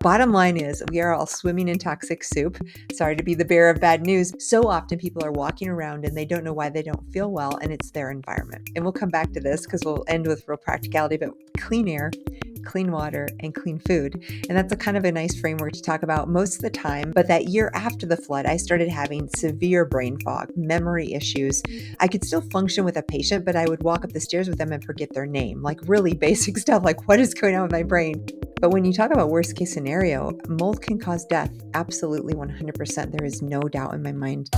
Bottom line is, we are all swimming in toxic soup. Sorry to be the bearer of bad news. So often people are walking around and they don't know why they don't feel well, and it's their environment. And we'll come back to this because we'll end with real practicality, but clean air, clean water, and clean food. And that's a kind of a nice framework to talk about most of the time. But that year after the flood, I started having severe brain fog, memory issues. I could still function with a patient, but I would walk up the stairs with them and forget their name, like really basic stuff, like what is going on with my brain? But when you talk about worst case scenario, mold can cause death. Absolutely 100%. There is no doubt in my mind.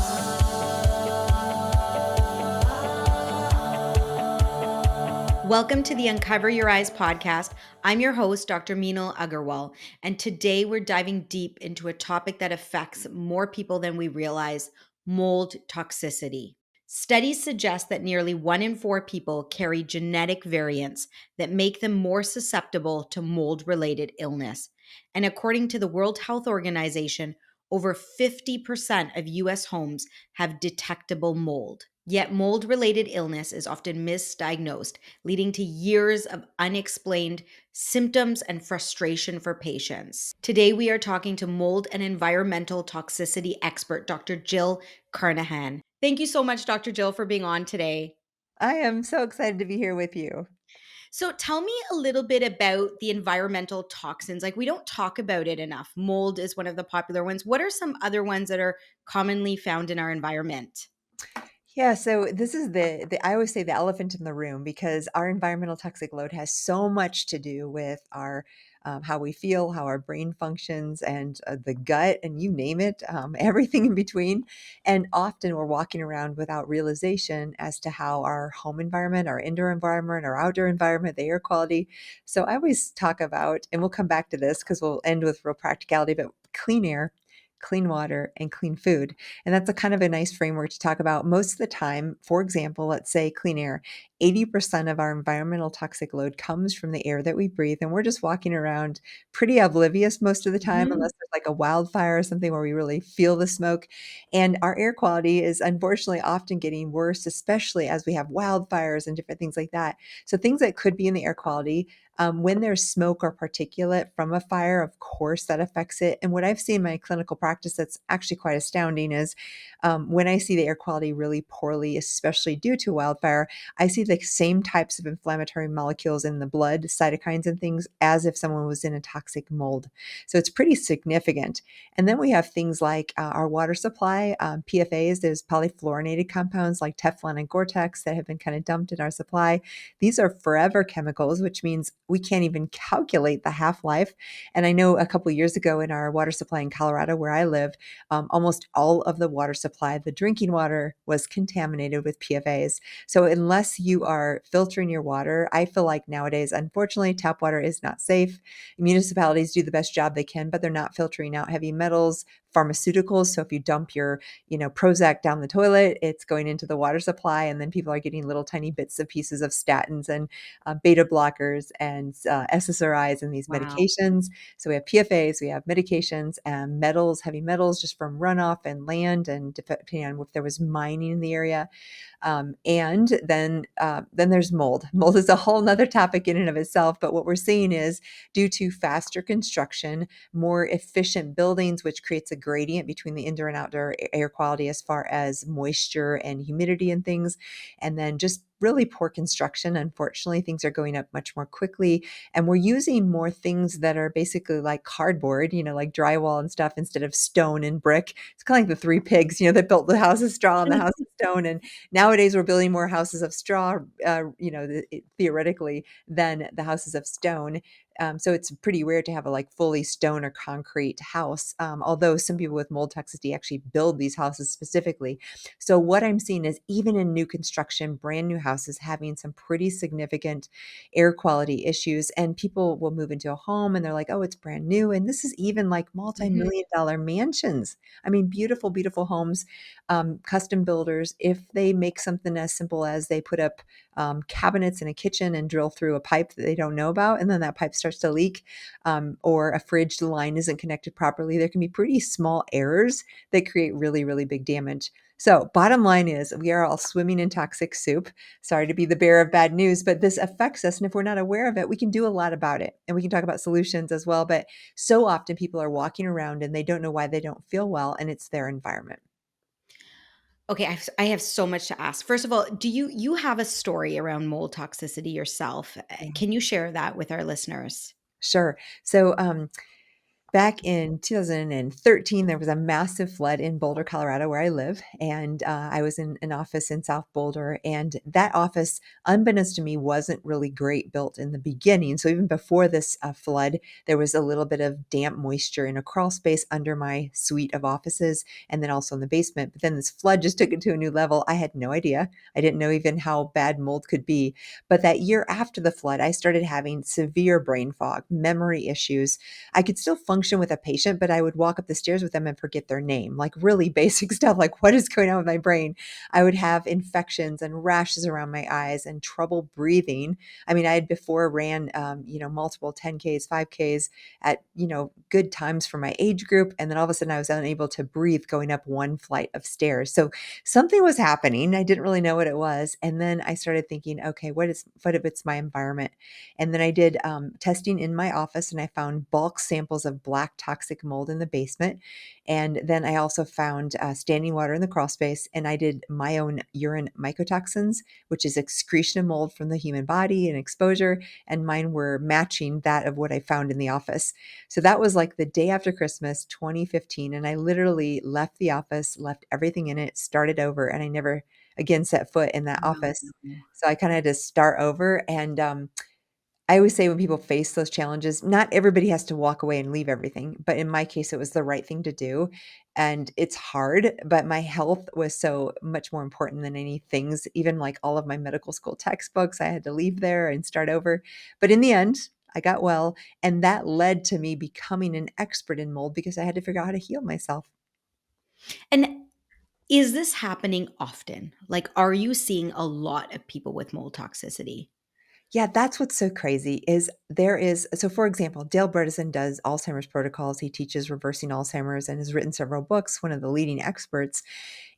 Welcome to the Uncover Your Eyes podcast. I'm your host, Dr. Meenal Agarwal, and today we're diving deep into a topic that affects more people than we realize: mold toxicity. Studies suggest that nearly 1 in 4 people carry genetic variants that make them more susceptible to mold-related illness. And according to the World Health Organization, over 50% of US homes have detectable mold. Yet mold-related illness is often misdiagnosed, leading to years of unexplained symptoms and frustration for patients. Today, we are talking to mold and environmental toxicity expert, Dr. Jill Carnahan. Thank you so much, Dr. Jill, for being on today. I am so excited to be here with you. So tell me a little bit about the environmental toxins. Like, we don't talk about it enough. Mold is one of the popular ones. What are some other ones that are commonly found in our environment? Yeah, so this is the I always say the elephant in the room because our environmental toxic load has so much to do with our how we feel, how our brain functions, and the gut, and you name it, everything in between. And often we're walking around without realization as to how our home environment, our indoor environment, our outdoor environment, the air quality. So I always talk about, and we'll come back to this because we'll end with real practicality, but clean air, clean water, and clean food. And that's a kind of a nice framework to talk about most of the time. For example, let's say clean air. 80% of our environmental toxic load comes from the air that we breathe. And we're just walking around pretty oblivious most of the time, unless there's like a wildfire or something where we really feel the smoke. And our air quality is unfortunately often getting worse, especially as we have wildfires and different things like that. So things that could be in the air quality, when there's smoke or particulate from a fire, of course, that affects it. And what I've seen in my clinical practice that's actually quite astounding is when I see the air quality really poorly, especially due to wildfire, I see the same types of inflammatory molecules in the blood, cytokines and things, as if someone was in a toxic mold. So it's pretty significant. And then we have things like our water supply, PFAs, there's polyfluorinated compounds like Teflon and Gore-Tex that have been kind of dumped in our supply. These are forever chemicals, which means we can't even calculate the half-life. And I know a couple of years ago in our water supply in Colorado, where I live, almost all of the water supply, the drinking water, was contaminated with PFAs. So unless you are filtering your water, I feel like nowadays, unfortunately, tap water is not safe. Municipalities do the best job they can, but they're not filtering out heavy metals, pharmaceuticals. So if you dump your, Prozac down the toilet, it's going into the water supply, and then people are getting little tiny bits of pieces of statins and beta blockers and SSRIs and these Wow. medications. So we have PFAs, we have medications and metals, heavy metals, just from runoff and land, and depending on if there was mining in the area. And then there's mold. Mold is a whole nother topic in and of itself. But what we're seeing is, due to faster construction, more efficient buildings, which creates a gradient between the indoor and outdoor air quality as far as moisture and humidity and things. And then just really poor construction. Unfortunately, things are going up much more quickly. And we're using more things that are basically like cardboard, like drywall and stuff, instead of stone and brick. It's kind of like the three pigs, that built the house of straw and the house of stone. And nowadays we're building more houses of straw, theoretically, than the houses of stone. So it's pretty rare to have a like fully stone or concrete house. Although some people with mold toxicity actually build these houses specifically. So what I'm seeing is, even in new construction, brand new houses having some pretty significant air quality issues. And people will move into a home and they're like, oh, it's brand new. And this is even like multi-million dollar mansions. I mean, beautiful, beautiful homes. Custom builders, if they make something as simple as they put up cabinets in a kitchen and drill through a pipe that they don't know about, and then that pipe starts to leak, or a fridge line isn't connected properly, there can be pretty small errors that create really, really big damage. So, bottom line is we are all swimming in toxic soup. Sorry to be the bearer of bad news, but this affects us. And if we're not aware of it, we can do a lot about it. And we can talk about solutions as well. But so often people are walking around and they don't know why they don't feel well, and it's their environment. Okay, I have so much to ask. First of all, do you have a story around mold toxicity yourself? Yeah. Can you share that with our listeners? Sure. So, back in 2013, there was a massive flood in Boulder, Colorado, where I live, and I was in an office in South Boulder, and that office, unbeknownst to me, wasn't really great built in the beginning. So even before this flood, there was a little bit of damp moisture in a crawl space under my suite of offices, and then also in the basement. But then this flood just took it to a new level. I had no idea. I didn't know even how bad mold could be. But that year after the flood, I started having severe brain fog, memory issues. I could still function with a patient, but I would walk up the stairs with them and forget their name, like really basic stuff, like what is going on with my brain? I would have infections and rashes around my eyes and trouble breathing. I mean, I had before ran, multiple 10Ks, 5Ks at, good times for my age group. And then all of a sudden I was unable to breathe going up one flight of stairs. So something was happening. I didn't really know what it was. And then I started thinking, okay, what if it's my environment? And then I did testing in my office and I found bulk samples of black toxic mold in the basement. And then I also found standing water in the crawl space. And I did my own urine mycotoxins, which is excretion of mold from the human body and exposure. And mine were matching that of what I found in the office. So that was like the day after Christmas, 2015. And I literally left the office, left everything in it, started over, and I never again set foot in that office. Wow. So I kind of had to start over. And I always say when people face those challenges, not everybody has to walk away and leave everything, but in my case, it was the right thing to do. And it's hard, but my health was so much more important than any things, even like all of my medical school textbooks, I had to leave there and start over. But in the end, I got well. And that led to me becoming an expert in mold because I had to figure out how to heal myself. And is this happening often? Like, are you seeing a lot of people with mold toxicity? Yeah, that's what's so crazy is there is so for example, Dale Bredesen does Alzheimer's protocols. He teaches reversing Alzheimer's and has written several books, one of the leading experts.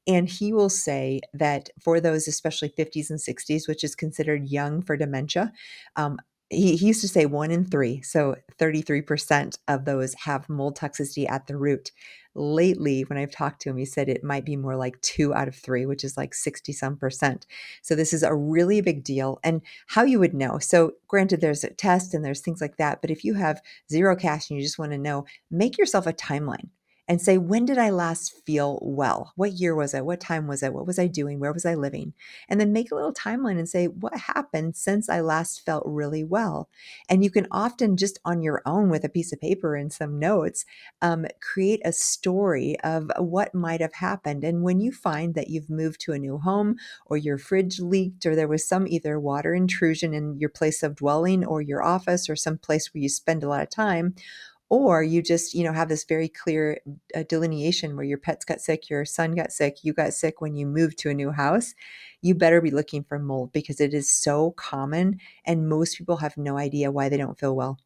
And he will say that for those, especially 50s and 60s, which is considered young for dementia, um, he used to say one in three. So 33% of those have mold toxicity at the root. Lately, when I've talked to him, he said it might be more like two out of three, which is like 60 some percent. So this is a really big deal. And how you would know. So granted, there's a test and there's things like that. But if you have zero cash and you just want to know, make yourself a timeline and say, when did I last feel well? What year was it? What time was it? What was I doing? Where was I living? And then make a little timeline and say, what happened since I last felt really well? And you can often just on your own with a piece of paper and some notes, create a story of what might have happened. And when you find that you've moved to a new home or your fridge leaked or there was some either water intrusion in your place of dwelling or your office or some place where you spend a lot of time, or you just, have this very clear delineation where your pets got sick, your son got sick, you got sick when you moved to a new house, you better be looking for mold because it is so common and most people have no idea why they don't feel well.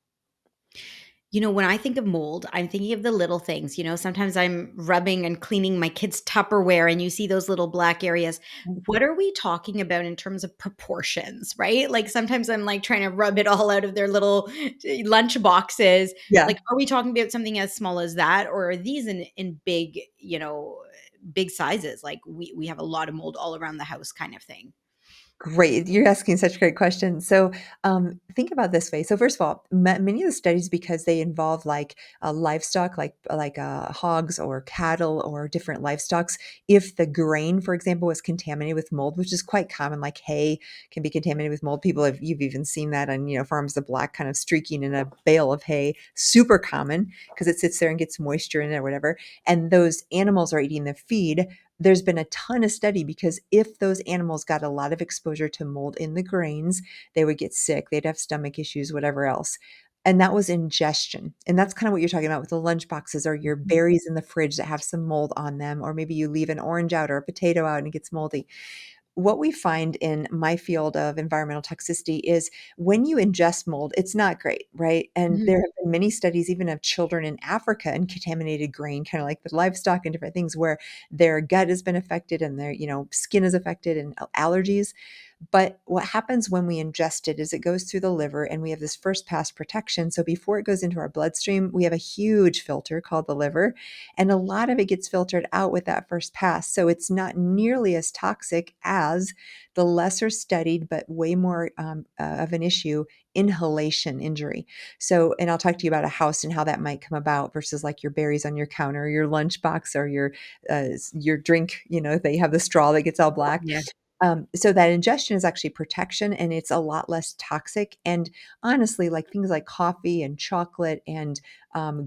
When I think of mold, I'm thinking of the little things. Sometimes I'm rubbing and cleaning my kids' Tupperware and you see those little black areas. What are we talking about in terms of proportions, right? Like sometimes I'm like trying to rub it all out of their little lunch boxes. Yeah. Like, are we talking about something as small as that? Or are these in big, big sizes? Like we have a lot of mold all around the house kind of thing. Great. You're asking such great questions. So, think about this way. So, first of all, many of the studies, because they involve like livestock, like hogs or cattle or different livestocks. If the grain, for example, was contaminated with mold, which is quite common, like hay can be contaminated with mold. You've even seen that on farms of black kind of streaking in a bale of hay. Super common because it sits there and gets moisture in it or whatever. And those animals are eating the feed. There's been a ton of study because if those animals got a lot of exposure to mold in the grains, they would get sick, they'd have stomach issues, whatever else. And that was ingestion. And that's kind of what you're talking about with the lunch boxes or your berries in the fridge that have some mold on them, or maybe you leave an orange out or a potato out and it gets moldy. what we find in my field of environmental toxicity is when you ingest mold, it's not great, right? And Mhm. there have been many studies, even of children in Africa and contaminated grain, kind of like the livestock and different things, where their gut has been affected and their, skin is affected and allergies. But what happens when we ingest it is it goes through the liver and we have this first pass protection. So before it goes into our bloodstream, we have a huge filter called the liver, and a lot of it gets filtered out with that first pass. So it's not nearly as toxic as the lesser studied, but way more of an issue, inhalation injury. So, and I'll talk to you about a house and how that might come about versus like your berries on your counter, or your lunchbox, or your drink. They have the straw that gets all black. Yeah. So that ingestion is actually protection, and it's a lot less toxic. And honestly, like things like coffee and chocolate and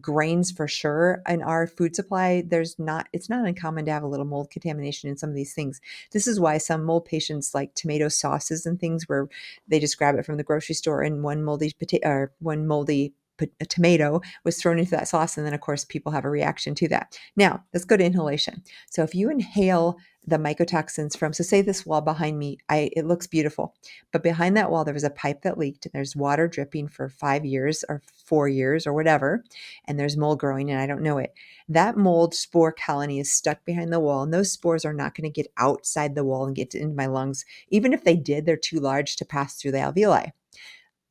grains for sure in our food supply, it's not uncommon to have a little mold contamination in some of these things. This is why some mold patients like tomato sauces and things where they just grab it from the grocery store and one moldy potato or one moldy a tomato was thrown into that sauce. And then of course people have a reaction to that. Now let's go to inhalation. So if you inhale the mycotoxins from, so say this wall behind me, it looks beautiful, but behind that wall there was a pipe that leaked and there's water dripping for 5 years or 4 years or whatever, and there's mold growing and I don't know it. That mold spore colony is stuck behind the wall, and those spores are not going to get outside the wall and get into my lungs. Even if they did, they're too large to pass through the alveoli.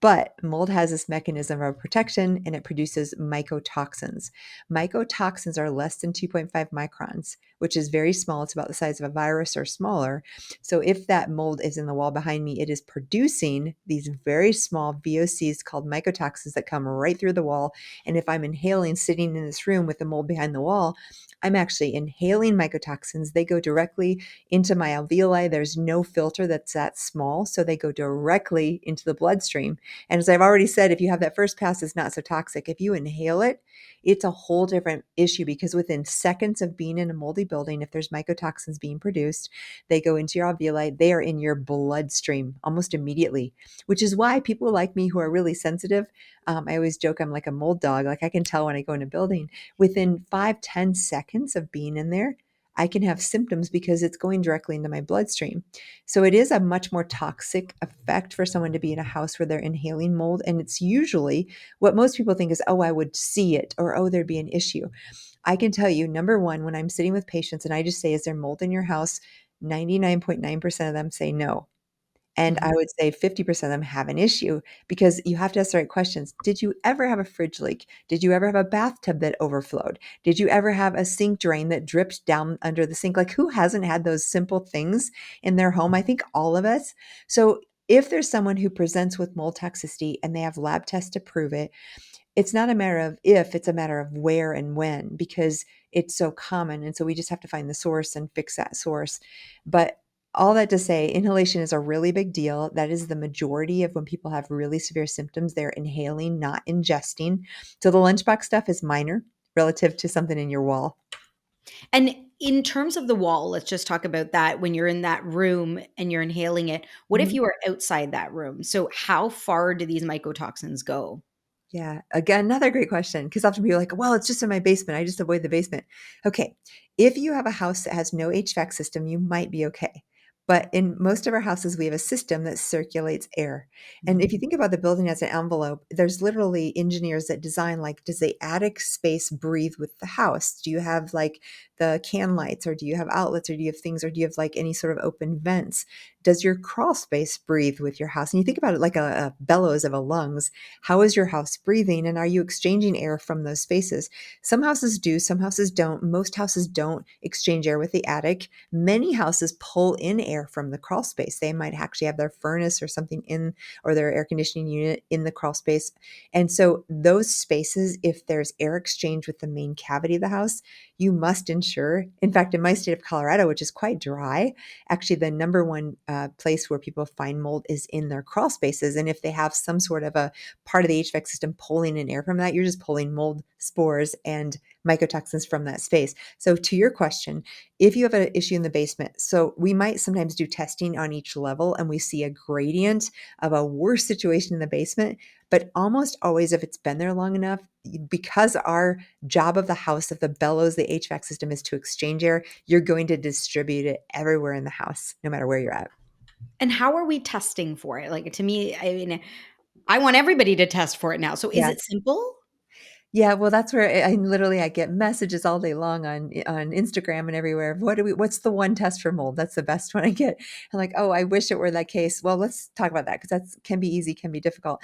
But mold has this mechanism of protection, and it produces mycotoxins. Mycotoxins are less than 2.5 microns, which is very small. It's about the size of a virus or smaller. So if that mold is in the wall behind me, it is producing these very small VOCs called mycotoxins that come right through the wall. And if I'm inhaling sitting in this room with the mold behind the wall, I'm actually inhaling mycotoxins. They go directly into my alveoli. There's no filter that's that small, so they go directly into the bloodstream. And as I've already said, if you have that first pass, it's not so toxic. If you inhale it, it's a whole different issue, because within seconds of being in a moldy building, if there's mycotoxins being produced, they go into your alveoli. They are in your bloodstream almost immediately, which is why people like me who are really sensitive, I always joke I'm like a mold dog. Like I can tell when I go in a building within 5-10 seconds of being in there. I can have symptoms because it's going directly into my bloodstream. So it is a much more toxic effect for someone to be in a house where they're inhaling mold. And it's usually what most people think is, oh, I would see it, or oh, there'd be an issue. I can tell you, number one, when I'm sitting with patients and I just say, is there mold in your house? 99.9% of them say no. And I Mhm. would say 50% of them have an issue, because you have to ask the right questions. Did you ever have a fridge leak? Did you ever have a bathtub that overflowed? Did you ever have a sink drain that dripped down under the sink? Like, who hasn't had those simple things in their home? I think all of us. So if there's someone who presents with mold toxicity and they have lab tests to prove it, it's not a matter of if, it's a matter of where and when, because it's so common. And so we just have to find the source and fix that source. But all that to say, inhalation is a really big deal. That is the majority of when people have really severe symptoms, they're inhaling, not ingesting. So the lunchbox stuff is minor relative to something in your wall. And in terms of the wall, let's just talk about that. When you're in that room and you're inhaling it, what if Mhm. you are outside that room? So how far do these mycotoxins go? Yeah. Again, another great question, because often people are like, well, it's just in my basement. I just avoid the basement. Okay. If you have a house that has no HVAC system, you might be okay. But in most of our houses, we have a system that circulates air. And if you Mhm. think about the building as an envelope, there's literally engineers that design, like, does the attic space breathe with the house? Do you have like the can lights, or do you have outlets, or do you have things, or do you have like any sort of open vents? Does your crawl space breathe with your house? And you think about it like a bellows of a lungs. How is your house breathing? And are you exchanging air from those spaces? Some houses do, some houses don't. Most houses don't exchange air with the attic. Many houses pull in air from the crawl space. They might actually have their furnace or something in, or their air conditioning unit in the crawl space. And so, those spaces, if there's air exchange with the main cavity of the house, you must ensure. In fact, in my state of Colorado, which is quite dry, actually the number one place where people find mold is in their crawl spaces. And if they have some sort of a part of the HVAC system pulling in air from that, you're just pulling mold spores and mycotoxins from that space. So to your question, if you have an issue in the basement, so we might sometimes do testing on each level and we see a gradient of a worse situation in the basement. But almost always, if it's been there long enough, because our job of the house, of the bellows, the HVAC system is to exchange air, you're going to distribute it everywhere in the house, no matter where you're at. And how are we testing for it? Like, to me, I mean, I want everybody to test for it now. So is Yeah. it simple? Yeah, well, that's where I literally I get messages all day long on Instagram and everywhere. What's the one test for mold? That's the best one I get. I'm like, "Oh, I wish it were that case." Well, let's talk about that because that's can be easy, can be difficult.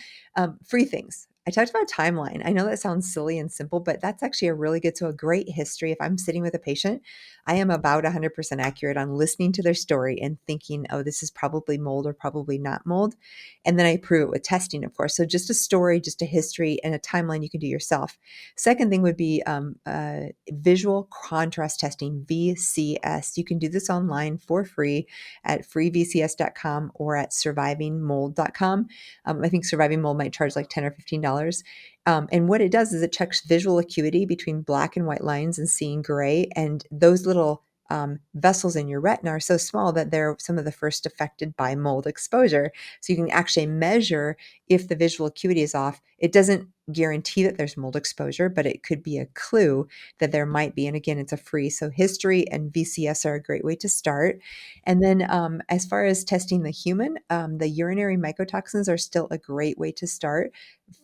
Free things. I talked about timeline. I know that sounds silly and simple, but that's actually a really good, so a great history. If I'm sitting with a patient, I am about 100% accurate on listening to their story and thinking, "Oh, this is probably mold or probably not mold." And then I prove it with testing, of course. So just a story, just a history, and a timeline you can do yourself. Second thing would be visual contrast testing, VCS. You can do this online for free at freevcs.com or at survivingmold.com. I think Surviving Mold might charge like $10 or $15. And what it does is it checks visual acuity between black and white lines and seeing gray. And those little vessels in your retina are so small that they're some of the first affected by mold exposure. So you can actually measure if the visual acuity is off. It doesn't guarantee that there's mold exposure, but it could be a clue that there might be. And again, it's a free. So history and VCS are a great way to start. And then as far as testing the human, the urinary mycotoxins are still a great way to start.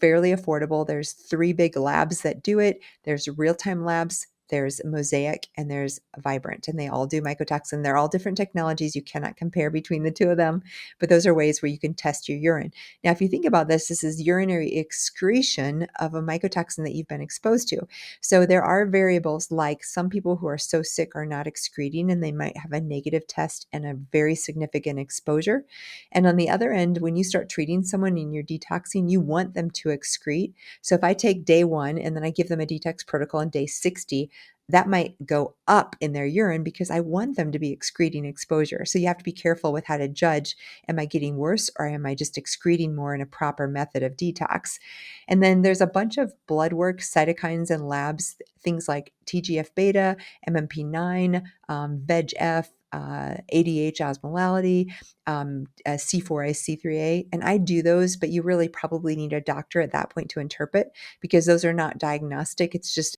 Fairly affordable. There's 3 big labs that do it. There's real-time labs, there's Mosaic, and there's Vibrant, and they all do mycotoxin. They're all different technologies. You cannot compare between the two of them, but those are ways where you can test your urine. Now, if you think about this, this is urinary excretion of a mycotoxin that you've been exposed to. So there are variables like some people who are so sick are not excreting, and they might have a negative test and a very significant exposure. And on the other end, when you start treating someone and you're detoxing, you want them to excrete. So if I take day 1 and then I give them a detox protocol on day 60, that might go up in their urine because I want them to be excreting exposure. So you have to be careful with how to judge, am I getting worse or am I just excreting more in a proper method of detox? And then there's a bunch of blood work, cytokines and labs, things like TGF beta, MMP9, VEGF, ADH osmolality, C4A, C3A. And I do those, but you really probably need a doctor at that point to interpret because those are not diagnostic. It's just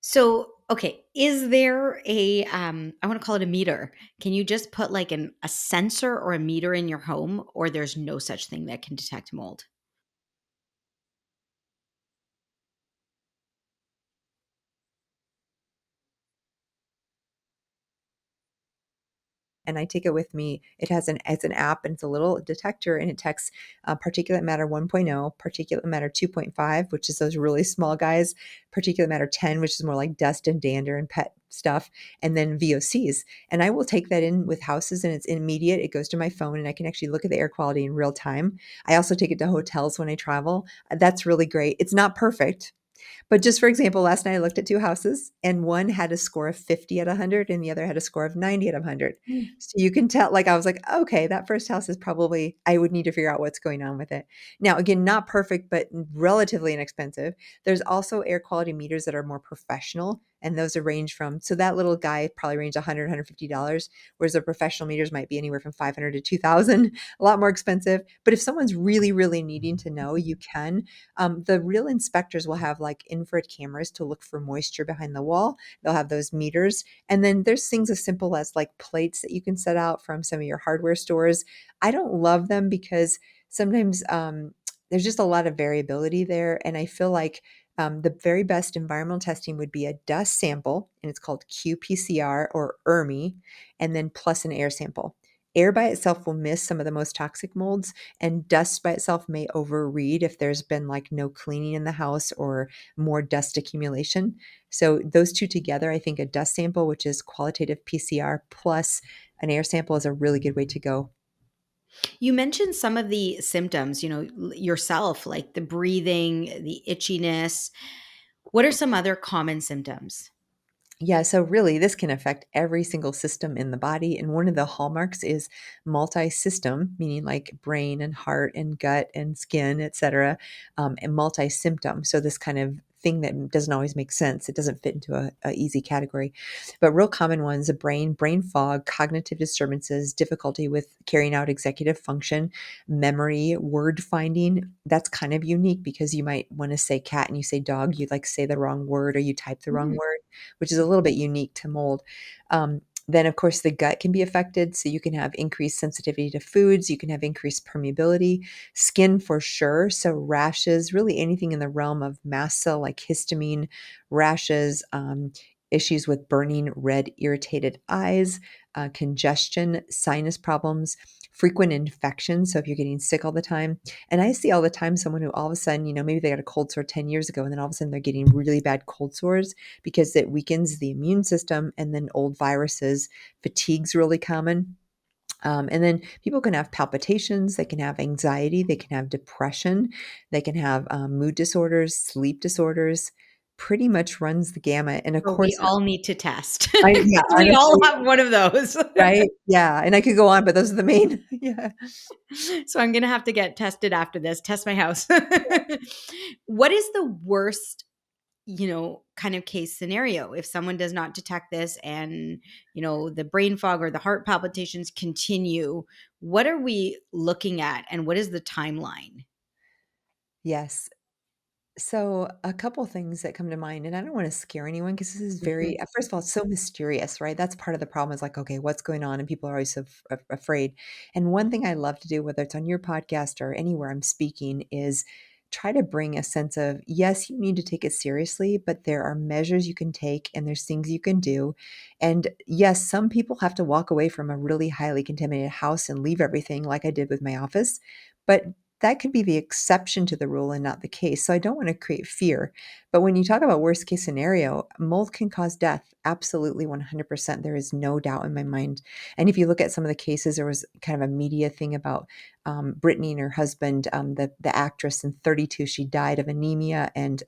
So, okay, is there a I want to call it a meter. Can you just put like a sensor or a meter in your home, or there's no such thing that can detect mold? and I take it with me. It has it's an app and it's a little detector and it detects particulate matter 1.0, particulate matter 2.5, which is those really small guys, particulate matter 10, which is more like dust and dander and pet stuff, and then VOCs. And I will take that in with houses and it's immediate. It goes to my phone and I can actually look at the air quality in real time. I also take it to hotels when I travel. That's really great. It's not perfect. But just for example, last night I looked at 2 houses and one had a score of 50 out of 100 and the other had a score of 90 out of 100. Mm. So you can tell, like, I was like, okay, that first house is probably, I would need to figure out what's going on with it. Now, again, not perfect, but relatively inexpensive. There's also air quality meters that are more professional. And those are range from, so that little guy probably range $100, $150, whereas the professional meters might be anywhere from 500 to 2000, a lot more expensive. But if someone's really, really needing to know, you can. The real inspectors will have like infrared cameras to look for moisture behind the wall. They'll have those meters. And then there's things as simple as like plates that you can set out from some of your hardware stores. I don't love them because sometimes there's just a lot of variability there. And I feel like the very best environmental testing would be a dust sample, and it's called qPCR or ERMI, and then plus an air sample. Air by itself will miss some of the most toxic molds, and dust by itself may overread if there's been like no cleaning in the house or more dust accumulation. So those two together, I think a dust sample, which is qualitative PCR, plus an air sample is a really good way to go. You mentioned some of the symptoms, yourself, like the breathing, the itchiness. What are some other common symptoms? Yeah, so really, this can affect every single system in the body. And one of the hallmarks is multi system, meaning like brain and heart and gut and skin, et cetera, and multi symptom. So, this kind of thing that doesn't always make sense. It doesn't fit into a easy category. But real common ones, a brain fog, cognitive disturbances, difficulty with carrying out executive function, memory, word finding. That's kind of unique because you might want to say cat and you say dog, you like say the wrong word or you type the wrong Mm. word, which is a little bit unique to mold. Then, of course, the gut can be affected. So you can have increased sensitivity to foods. You can have increased permeability, skin for sure. So rashes, really anything in the realm of mast cell like histamine, rashes, issues with burning, red, irritated eyes, congestion, sinus problems, frequent infections. So if you're getting sick all the time, and I see all the time someone who all of a sudden, maybe they got a cold sore 10 years ago, and then all of a sudden they're getting really bad cold sores because it weakens the immune system and then old viruses. Fatigue's really common. And then people can have palpitations, they can have anxiety, they can have depression, they can have mood disorders, sleep disorders, pretty much runs the gamut. And of So we course, all need to test yeah, because we all honestly, have one of those. right? Yeah. And I could go on, but those are the main. Yeah. So I'm gonna have to get tested after this. Test my house. What is the worst, kind of case scenario if someone does not detect this and, the brain fog or the heart palpitations continue? What are we looking at and what is the timeline? Yes. So, a couple things that come to mind, and I don't want to scare anyone because this is Mhm. very, first of all, it's so mysterious, right? That's part of the problem is like, okay, what's going on? And people are always so afraid. And one thing I love to do, whether it's on your podcast or anywhere I'm speaking, is try to bring a sense of, yes, you need to take it seriously, but there are measures you can take and there's things you can do. And yes, some people have to walk away from a really highly contaminated house and leave everything like I did with my office. But that could be the exception to the rule and not the case. So I don't want to create fear. But when you talk about worst case scenario, mold can cause death. Absolutely 100%. There is no doubt in my mind. And if you look at some of the cases, there was kind of a media thing about Brittany and her husband, the actress in 32. She died of anemia and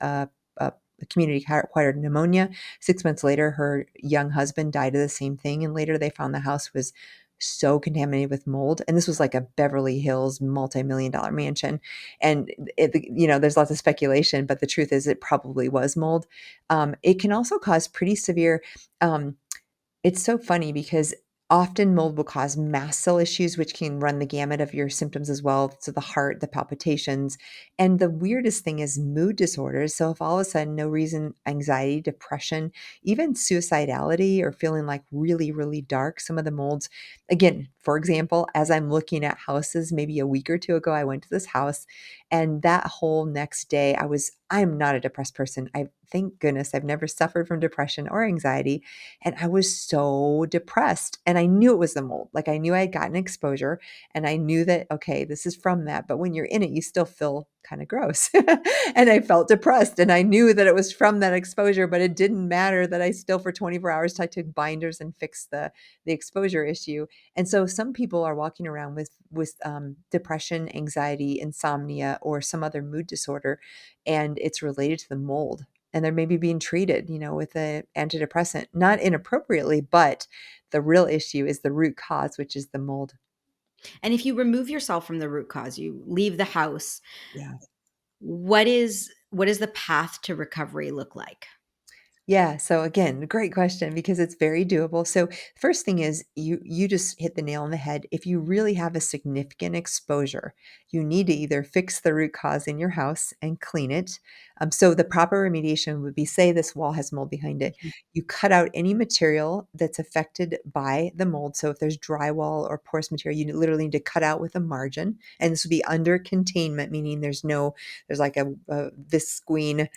community acquired pneumonia. 6 months later, her young husband died of the same thing. And later they found the house was so contaminated with mold. And this was like a Beverly Hills multi-million dollar mansion. And there's lots of speculation, but the truth is it probably was mold. It can also cause pretty severe, um, it's so funny because often mold will cause mast cell issues, which can run the gamut of your symptoms as well. So the heart, the palpitations. And the weirdest thing is mood disorders. So if all of a sudden, no reason, anxiety, depression, even suicidality or feeling like really, really dark, some of the molds, again, for example, as I'm looking at houses, maybe a week or two ago, I went to this house and that whole next day I'm not a depressed person. Thank goodness I've never suffered from depression or anxiety. And I was so depressed and I knew it was the mold. Like I knew I had gotten exposure and I knew that, okay, this is from that. But when you're in it, you still feel kind of gross. And I felt depressed and I knew that it was from that exposure, but it didn't matter that I still for 24 hours took binders and fixed the exposure issue. And so some people are walking around with depression, anxiety, insomnia, or some other mood disorder, and it's related to the mold and they're maybe being treated, with an antidepressant, not inappropriately, but the real issue is the root cause, which is the mold. And if you remove yourself from the root cause, you leave the house, Yeah. what is the path to recovery look like? Yeah, so again, great question because it's very doable. So first thing is you just hit the nail on the head. If you really have a significant exposure, you need to either fix the root cause in your house and clean it. So the proper remediation would be, say this wall has mold behind it. Mhm. You cut out any material that's affected by the mold. So if there's drywall or porous material, you literally need to cut out with a margin. And this would be under containment, meaning there's like a visqueen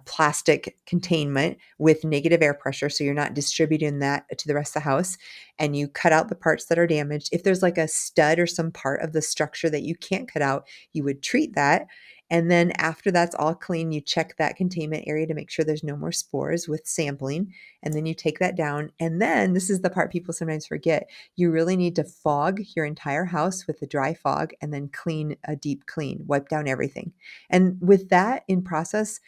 plastic containment with negative air pressure. So you're not distributing that to the rest of the house. And you cut out the parts that are damaged. If there's like a stud or some part of the structure that you can't cut out, you would treat that. And then after that's all clean, you check that containment area to make sure there's no more spores with sampling. And then you take that down. And then this is the part people sometimes forget. You really need to fog your entire house with a dry fog and then clean a deep clean, wipe down everything. And with that in process,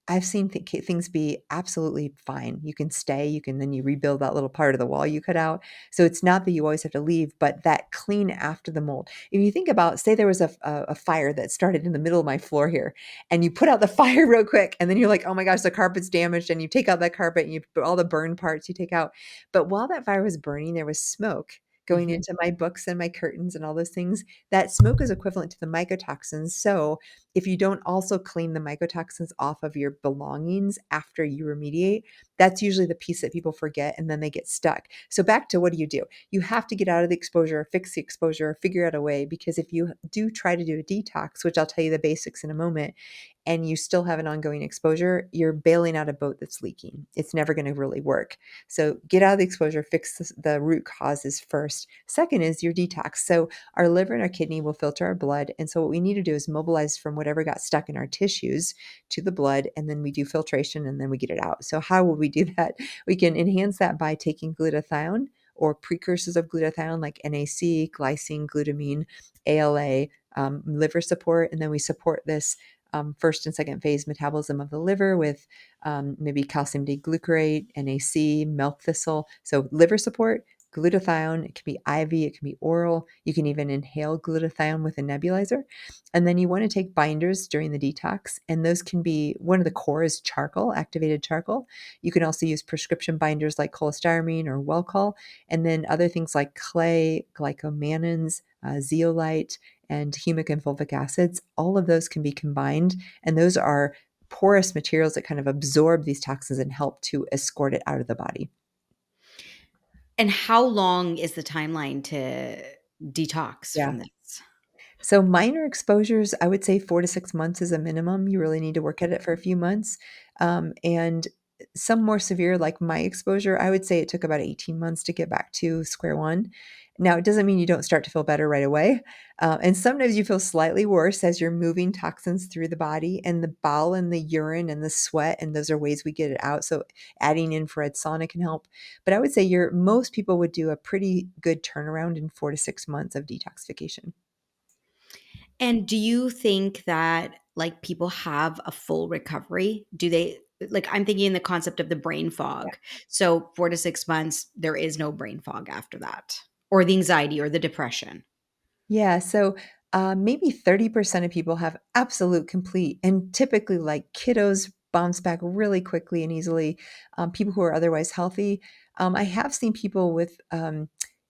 I've seen things be absolutely fine. You can stay, then you rebuild that little part of the wall you cut out. So it's not that you always have to leave, but that clean after the mold. If you think about, say there was a fire that started in the middle of my floor here, and you put out the fire real quick, and then you're like, oh my gosh, the carpet's damaged, and you take out that carpet and you put all the burn parts you take out. But while that fire was burning, there was smoke going Mhm. into my books and my curtains and all those things. That smoke is equivalent to the mycotoxins. So if you don't also clean the mycotoxins off of your belongings after you remediate, that's usually the piece that people forget and then they get stuck. So back to, what do? You have to get out of the exposure, fix the exposure, figure out a way, because if you do try to do a detox, which I'll tell you the basics in a moment, and you still have an ongoing exposure, you're bailing out a boat that's leaking. It's never going to really work. So get out of the exposure, fix the root causes first. Second is your detox. So our liver and our kidney will filter our blood. And so what we need to do is mobilize from whatever got stuck in our tissues to the blood, and then we do filtration and then we get it out. So how will we do that? We can enhance that by taking glutathione or precursors of glutathione like NAC, glycine, glutamine, ALA, liver support. And then we support this first and second phase metabolism of the liver with maybe calcium D-glucarate, NAC, milk thistle. So liver support, glutathione. It can be IV, it can be oral. You can even inhale glutathione with a nebulizer. And then you want to take binders during the detox. And those can be, one of the core is charcoal, activated charcoal. You can also use prescription binders like cholestyramine or Welchol. And then other things like clay, glycomannans, zeolite, and humic and fulvic acids. All of those can be combined. And those are porous materials that kind of absorb these toxins and help to escort it out of the body. And how long is the timeline to detox Yeah. from this? So minor exposures, I would say 4 to 6 months is a minimum. You really need to work at it for a few months. And some more severe, like my exposure, I would say it took about 18 months to get back to square one. Now, it doesn't mean you don't start to feel better right away. And sometimes you feel slightly worse as you're moving toxins through the body, and the bowel and the urine and the sweat, and those are ways we get it out. So adding infrared sauna can help. But I would say most people would do a pretty good turnaround in 4 to 6 months of detoxification. And do you think that, like, people have a full recovery? Do they, like, I'm thinking in the concept of the brain fog. So 4 to 6 months, there is no brain fog after that, or the anxiety or the depression. Yeah, so maybe 30% of people have absolute complete, and typically like kiddos bounce back really quickly and easily. People who are otherwise healthy. I have seen people with,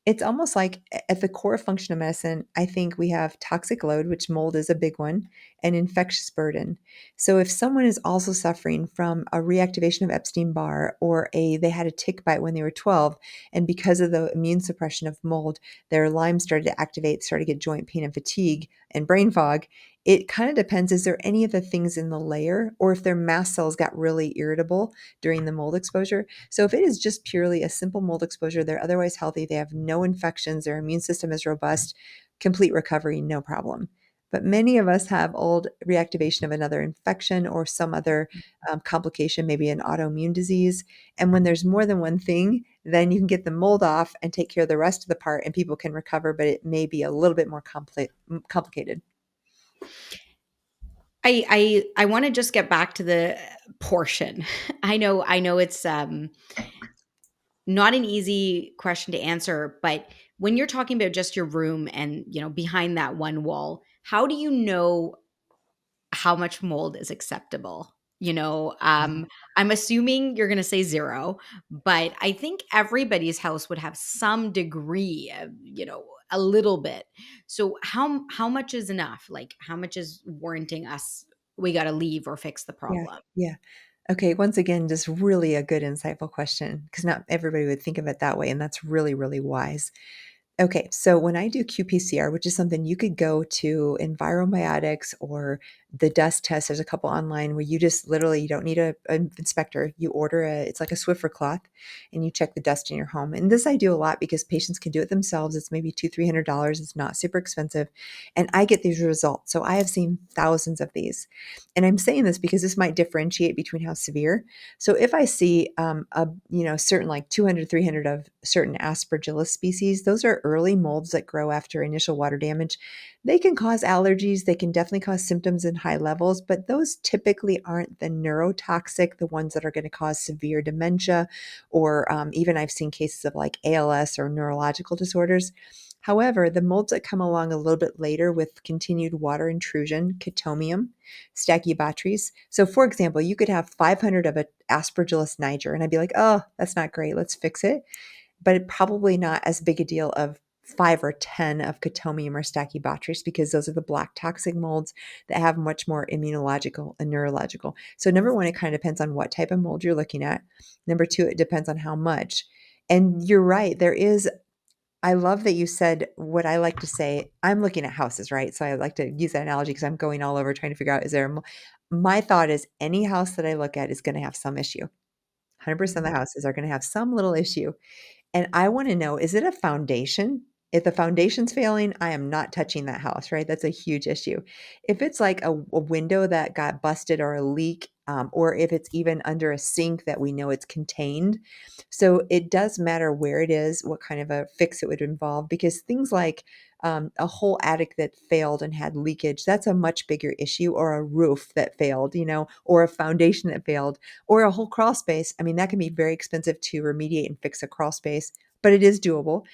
it's almost like at the core function of medicine, I think we have toxic load, which mold is a big one, and infectious burden. So if someone is also suffering from a reactivation of Epstein-Barr, or they had a tick bite when they were 12, and because of the immune suppression of mold, their Lyme started to activate, started to get joint pain and fatigue and brain fog. It kind of depends. Is there any of the things in the layer, or if their mast cells got really irritable during the mold exposure? So if it is just purely a simple mold exposure, they're otherwise healthy, they have no infections, their immune system is robust, complete recovery, no problem. But many of us have old reactivation of another infection or some other complication, maybe an autoimmune disease. And when there's more than one thing, then you can get the mold off and take care of the rest of the part, and people can recover, but it may be a little bit more complicated. I wanna just get back to the portion. I know it's, not an easy question to answer, but when you're talking about just your room and, behind that one wall, how do you know how much mold is acceptable? I'm assuming you're gonna say 0, but I think everybody's house would have some degree of, a little bit. So how much is enough? Like, how much is warranting us, we gotta leave or fix the Yeah, problem? yeah. Okay, once again, just really a good insightful question, because not everybody would think of it that way, and that's really, really wise. Okay, so when I do qPCR, which is something you could go to Envirobiotics or the dust test, there's a couple online where you just literally, you don't need an inspector. You order it's like a Swiffer cloth, and you check the dust in your home. And this I do a lot because patients can do it themselves. It's maybe $200-300. It's not super expensive. And I get these results. So I have seen thousands of these. And I'm saying this because this might differentiate between how severe. So if I see certain like 200, 300 of certain Aspergillus species, those are early molds that grow after initial water damage. They can cause allergies. They can definitely cause symptoms in high levels, but those typically aren't the neurotoxic, the ones that are going to cause severe dementia, or even I've seen cases of like ALS or neurological disorders. However, the molds that come along a little bit later with continued water intrusion, chitomium, Stachybotrys. So, for example, you could have 500 of an Aspergillus niger, and I'd be like, oh, that's not great. Let's fix it. But it probably not as big a deal of 5 or 10 of chitomium or Stachybotrys, because those are the black toxic molds that have much more immunological and neurological. So, number one, it kind of depends on what type of mold you're looking at. Number two, it depends on how much. And you're right. I love that you said what I like to say. I'm looking at houses, right? So I like to use that analogy because I'm going all over trying to figure out, my thought is any house that I look at is going to have some issue. 100% of the houses are going to have some little issue. And I want to know, is it a foundation? If the foundation's failing, I am not touching that house, right? That's a huge issue. If it's like a window that got busted or a leak, or if it's even under a sink that we know it's contained. So it does matter where it is, what kind of a fix it would involve, because things like a whole attic that failed and had leakage, that's a much bigger issue, or a roof that failed, or a foundation that failed, or a whole crawl space. I mean, that can be very expensive to remediate and fix a crawl space, but it is doable.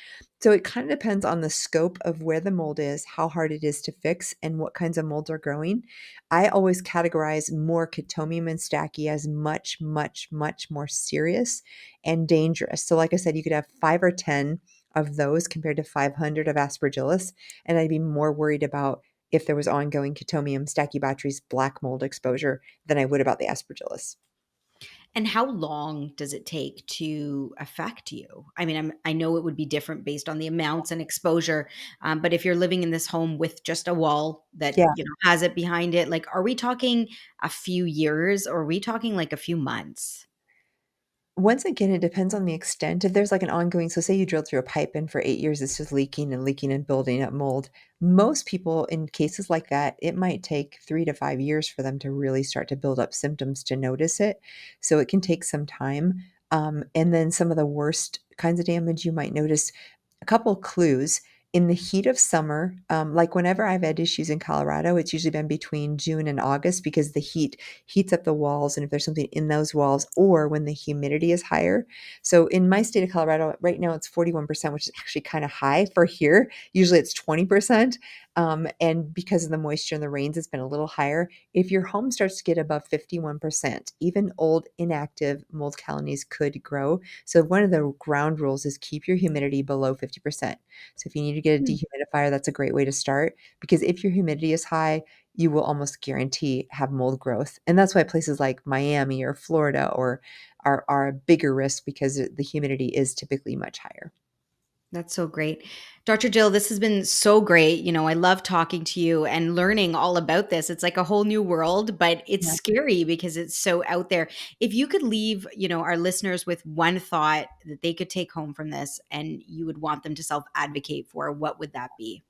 So it kind of depends on the scope of where the mold is, how hard it is to fix, and what kinds of molds are growing. I always categorize more chitomium and stachy as much, much, much more serious and dangerous. So like I said, you could have 5 or 10 of those compared to 500 of aspergillus, and I'd be more worried about if there was ongoing chitomium, Stachybotrys, black mold exposure than I would about the aspergillus. And how long does it take to affect you? I mean, I know it would be different based on the amounts and exposure, but if you're living in this home with just a wall that Yeah. has it behind it, like, are we talking a few years or are we talking like a few months? Once again, it depends on the extent. If there's like an ongoing, so say you drilled through a pipe and for 8 years it's just leaking and leaking and building up mold. Most people in cases like that, it might take 3 to 5 years for them to really start to build up symptoms to notice it. So it can take some time. And then some of the worst kinds of damage you might notice, a couple of clues. In the heat of summer, like whenever I've had issues in Colorado, it's usually been between June and August because the heat heats up the walls. And if there's something in those walls, or when the humidity is higher. So in my state of Colorado, right now it's 41%, which is actually kind of high for here. Usually it's 20%. And because of the moisture and the rains, it's been a little higher. If your home starts to get above 51%, even old inactive mold colonies could grow. So one of the ground rules is keep your humidity below 50%. So if you need to get a Hmm. dehumidifier, that's a great way to start, because if your humidity is high, you will almost guarantee have mold growth. And that's why places like Miami or Florida are a bigger risk, because the humidity is typically much higher. That's so great. Dr. Jill, this has been so great. I love talking to you and learning all about this. It's like a whole new world, but it's Yeah. scary because it's so out there. If you could leave, our listeners with one thought that they could take home from this and you would want them to self-advocate for, what would that be?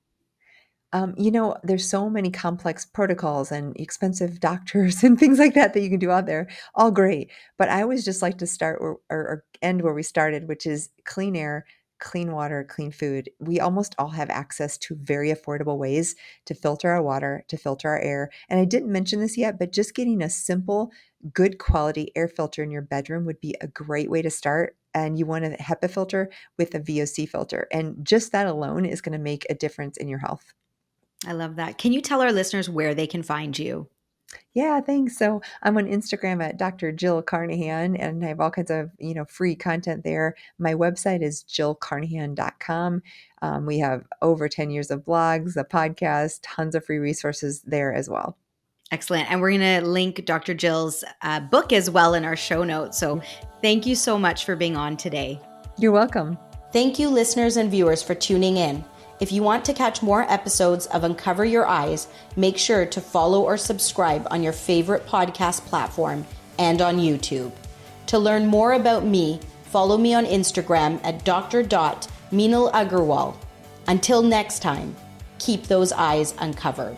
There's so many complex protocols and expensive doctors and things like that that you can do out there. All great. But I always just like to start or end where we started, which is clean air, clean water, clean food. We almost all have access to very affordable ways to filter our water, to filter our air. And I didn't mention this yet, but just getting a simple, good quality air filter in your bedroom would be a great way to start. And you want a HEPA filter with a VOC filter. And just that alone is going to make a difference in your health. I love that. Can you tell our listeners where they can find you? Yeah, thanks. So I'm on Instagram at Dr. Jill Carnahan, and I have all kinds of, free content there. My website is jillcarnahan.com. We have over 10 years of blogs, a podcast, tons of free resources there as well. Excellent. And we're going to link Dr. Jill's book as well in our show notes. So thank you so much for being on today. You're welcome. Thank you, listeners and viewers, for tuning in. If you want to catch more episodes of Uncover Your Eyes, make sure to follow or subscribe on your favorite podcast platform and on YouTube. To learn more about me, follow me on Instagram at dr.Meenal Agarwal. Until next time, keep those eyes uncovered.